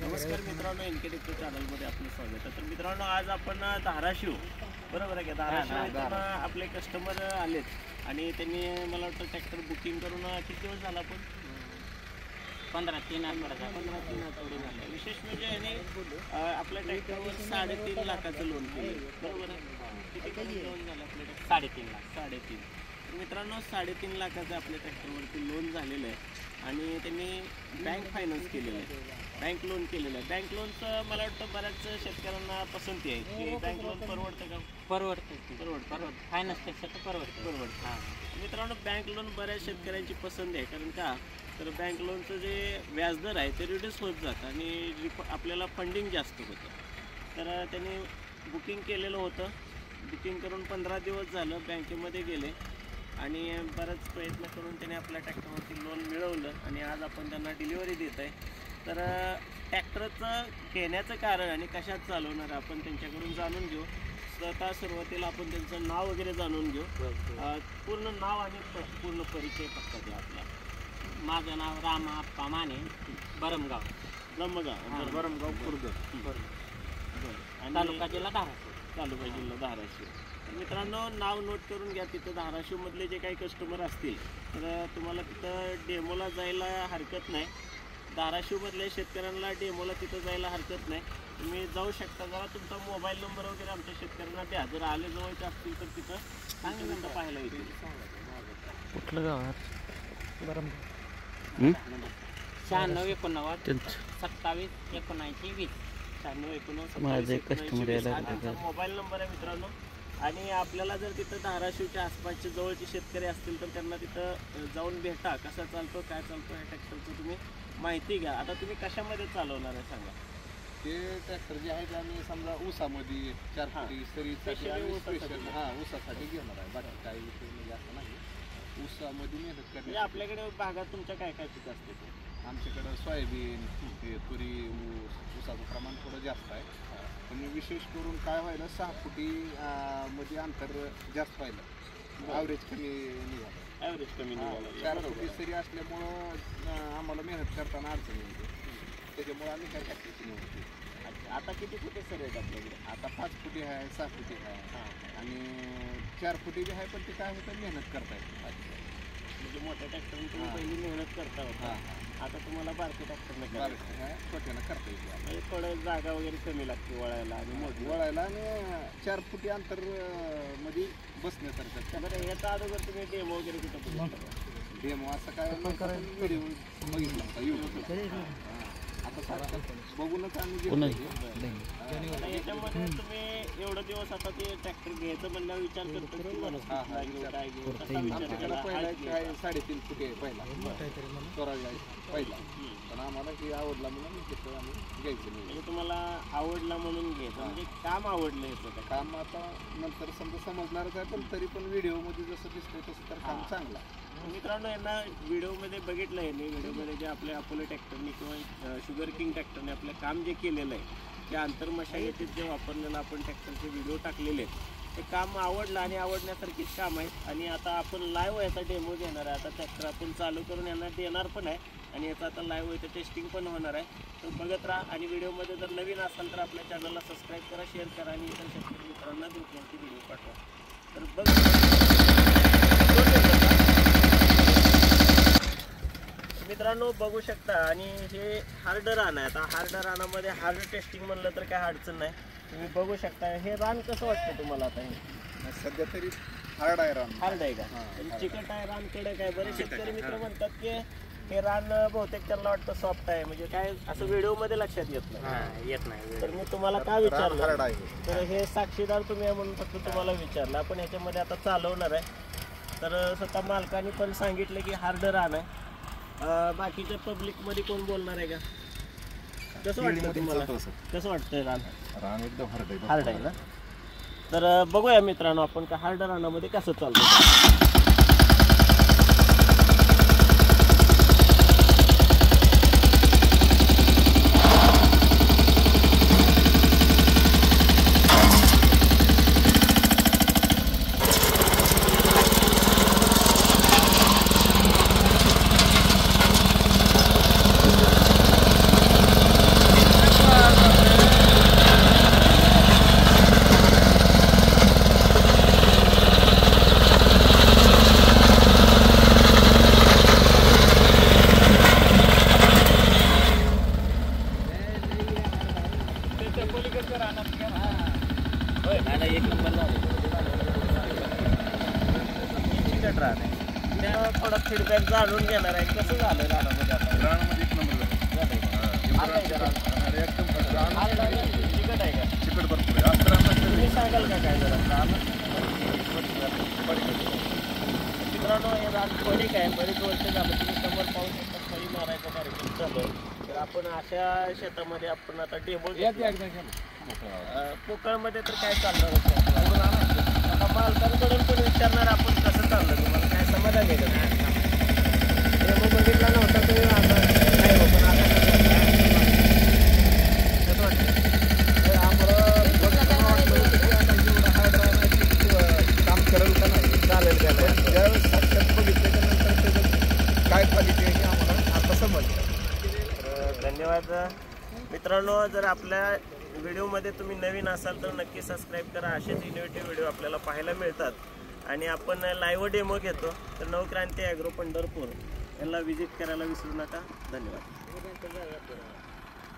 नमस्कार मित्रांनो, NK tractor चॅनलमध्ये आपलं स्वागत आहे. तर मित्रांनो, आज आपण धाराशिव बरोबर आहे का, धाराशिव आपले कस्टमर आलेत आणि त्यांनी मला वाटतं ट्रॅक्टर बुकिंग करून किती दिवस झाला आपण 15-3 आठवडे झाले. विशेष म्हणजे याने आपल्या ट्रॅक्टरवर 3.5 लाखाचं लोन केलं बरोबर आहे. किती लोन झालं आपल्या 3.5 लाख 3.5. मित्रांनो 3.5 लाखाचं आपल्या ट्रॅक्टरवरती लोन झालेलं आहे आणि त्यांनी बँक फायनान्स केलेलं आहे, बँक लोन केलेलं आहे. बँक लोनचं मला वाटतं बऱ्याच शेतकऱ्यांना पसंती आहे की बँक लोन परवडतं का? परवडतं फायनान्सपेक्षा तर परवडतं. हां मित्रांनो, बँक लोन बऱ्याच शेतकऱ्यांची पसंत आहे. कारण का तर बँक लोनचं जे व्याजदर आहे ते रिड्यूस होत जातं आणि आपल्याला फंडिंग जास्त होतं. तर त्यांनी बुकिंग केलेलं होतं. बुकिंग करून 15 दिवस झालं, बँकेमध्ये गेले आणि बराच प्रयत्न करून त्याने आपल्या ट्रॅक्टरवरती लोन मिळवलं आणि आज आपण त्यांना डिलिव्हरी देत आहे. तर ट्रॅक्टरचं घेण्याचं कारण आणि कशात चालवणार आपण त्यांच्याकडून जाणून घेऊ. स्वतः सुरुवातीला आपण त्यांचं नाव वगैरे जाणून घेऊ. पूर्ण नाव आणि पूर्ण परिचय फक्त द्या आपला. माझं नाव रामा आप्पा माने, बरमगाव खुर्द आणि तालुका जिल्हा धाराशिव. मित्रांनो, नाव नोट करून घ्या. तिथं धाराशिवमधले जे काही कस्टमर असतील तर तुम्हाला तिथं डेमोला जायला हरकत नाही. धाराशिवमधल्या शेतकऱ्यांना डेमोला तिथं जायला हरकत नाही. तुम्ही जाऊ शकता. जरा तुमचा मोबाईल नंबर वगैरे आमच्या शेतकऱ्यांना द्या. जर आले जवळचे असतील तर तिथं चांगली नंतर पाहायला येतील. कुठलं गाव आहे? 96 89 27 79 20. 96 89 मोबाईल नंबर आहे मित्रांनो. आणि आपल्याला जर तिथं धाराशिवच्या आसपासचे जवळचे शेतकरी असतील तर त्यांना तिथं जाऊन भेटा. कसा चालतो, काय चालतो, ह्या ट्रॅक्टरचं तुम्ही माहिती घ्या. आता तुम्ही कशामध्ये चालवणार आहे सांगा. ते ट्रॅक्टर जे आहे ते आम्ही समजा ऊसामध्ये 4 फुटी सरीसाठी ऊसासाठी घेणार आहे. बाकी काही विषय म्हणजे असं नाही. ऊसामध्ये मेहनत करणे. आपल्याकडे भागात तुमच्या काय काय पिकं असते ते? आमच्याकडं सोयाबीन, तुरी, ऊस, ऊसाचं प्रमाण थोडं जास्त आहे. पण विशेष करून काय व्हायला 6 फुटी मध्ये अंतर जास्त व्हायला, ॲव्हरेज कमी निघालं. 4 फुटी सरी असल्यामुळं आम्हाला मेहनत करताना अडचण येते. त्याच्यामुळे आम्ही काय ट्रॅक्टरची निवडतो. आता किती फुटे सर आहेत आपल्याकडे? आता 5 फुटी आहे, 6 फुटी आहे आणि 4 फुटी बी आहे. पण ते काय होतं, मेहनत करता येते. म्हणजे मोठ्या ट्रॅक्टरने तुम्ही पहिली मेहनत करता होता, आता तुम्हाला बारके ट्रॅक्टरने छोट्यानं करता येते. म्हणजे थोडं जागा वगैरे कमी लागते वळायला आणि मोठी वळायला आणि 4 फुटी अंतर मध्ये बसण्यासारखं. बरं, याचा अगोदर तुम्ही डेमो वगैरे कुठं डेमो असं काय व्हिडिओ बघितला आता बघूनच आम्ही याच्यामध्ये तुम्ही एवढं दिवस आता ते ट्रॅक्टर घ्यायचं म्हणल्यावर विचार करतो. आमच्याकडे पहिला काय 3.5 फुटे पहिला स्वराज पहिला, पण आम्हाला की आवडला म्हणून घेतो आम्ही. घ्यायचं नाही म्हणजे तुम्हाला आवडला म्हणून घ्यायचं, म्हणजे काम आवडलं याचं काम. आता नंतर समजणारच आहे, पण तरी पण व्हिडिओमध्ये जसं दिसतंय तसं तर काम चांगलं. मित्रांनो, यांना व्हिडिओमध्ये बघितलं आहे. व्हिडिओमध्ये जे आपल्या अपोलो ट्रॅक्टरने किंवा शुगर किंग ट्रॅक्टरने आपलं काम जे केलेलं आहे, त्या आंतरमशागतीत जे वापरलेलं आपण ट्रॅक्टरचे व्हिडिओ टाकलेले आहेत, ते काम आवडलं आणि आवडण्यासारखीच काम आहे. आणि आता आपण लाईव्ह याचा डेमो घेणार आहे. आता ट्रॅक्टर आपण चालू करून यांना देणार पण आहे आणि याचा आता लाईव्ह याचं टेस्टिंग पण होणार आहे. तर बघत राहा. आणि व्हिडिओमध्ये जर नवीन असाल तर आपल्या चॅनलला सबस्क्राईब करा, शेअर करा आणि इतर शेतकरी मित्रांना ग्रुपवरती व्हिडिओ पाठवा. तर मित्रांनो बघू शकता. आणि हे हार्ड रान आहे. आता हार्ड रानामध्ये हार्ड टेस्टिंग म्हणलं तर काय अडचण नाही. तुम्ही बघू शकता. हे रान कसं वाटतं तुम्हाला? आता हे सध्या तरी हार्ड आहे रान. हार्ड आहे का? चिकट आहे रान, कडक आहे. बरेच शेतकरी मित्र म्हणतात की हे रान बहुतेक त्यांना वाटतं सॉफ्ट आहे, म्हणजे काय असं व्हिडिओमध्ये लक्षात येत नाही. तर मी तुम्हाला काय विचारलं, तर हे साक्षीदार तुम्ही आहे म्हणून फक्त तुम्हाला विचारलं. आपण ह्याच्यामध्ये आता चालवणार आहे. तर स्वतः मालकाने पण सांगितलं की हार्ड रान आहे. बाकीच्या पब्लिकमध्ये कोण बोलणार आहे का? कसं वाटतं तुम्हाला? कसं वाटतंय रान एकदम हार्ड आहे ना? तर बघूया मित्रांनो आपण का हार्ड रानामध्ये कसं चालतं. एक नंबर चिकट राहणे त्या थोडा फीडबॅक जाणून घेणार आहे कसं झालं रानामध्ये आता रानामध्ये एक नंबर चिकट आहे का चिकट भरपूर आहे आज रानात तुम्ही सांगाल का काय जरा मित्रांनो हे रान पडीक आहे बरीच वर्ष झालं तुम्ही समोर पाहू शकता फळी मारायचा कार्यक्रम चालू आहे तर आपण अशा शेतामध्ये आपण आता टेबल पोकळमध्ये तर काय चालणार आता मालकांकडून पण विचारणार आपण कसं चाललं तुम्हाला काय समाधान आहे का टेबल बघितला नव्हता तुम्ही आता नाही हो पण आता कसं वाटतं काम करेल का नाही चालेल का नाही ज्यावेळेस साक्षात बघितल्याच्यानंतर त्याचं काय क्वालिटी आहे हे आम्हाला आता समजलं धन्यवाद मित्रांनो जर आपल्या व्हिडिओमध्ये तुम्ही नवीन असाल तर नक्की सबस्क्राईब करा असेच इनोव्हेटिव्ह व्हिडिओ आपल्याला पाहायला मिळतात आणि आपण लाईव्ह डेमो घेतो तर नवक्रांती ॲग्रो पंढरपूर यांना व्हिजिट करायला विसरू नका धन्यवाद